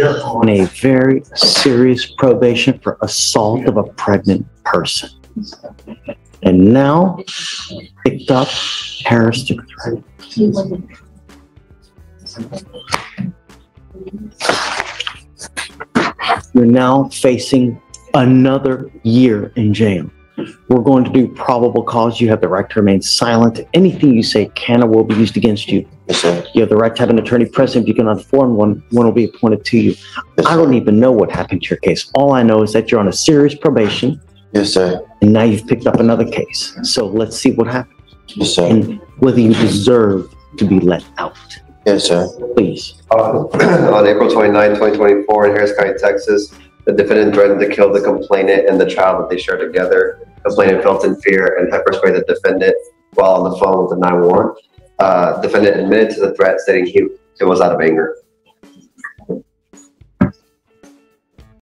on a very serious probation for assault of a pregnant person. And now picked up terroristic threat. You're now facing another year in jail. We're going to do probable cause. You have the right to remain silent. Anything you say can or will be used against you. Yes, sir. You have the right to have an attorney present. If you cannot afford one will be appointed to you. Yes, I don't even know what happened to your case. All I know is that you're on a serious probation. Yes, sir. And now you've picked up another case. So let's see what happens Yes, sir. and whether you deserve to be let out. Yes, sir. Please. On April 29, 2024 in Harris County, Texas, the defendant threatened to kill the complainant and the child that they shared together. Complainant felt in fear and pepper sprayed the defendant while on the phone with the 911. Defendant admitted to the threat, stating it was out of anger.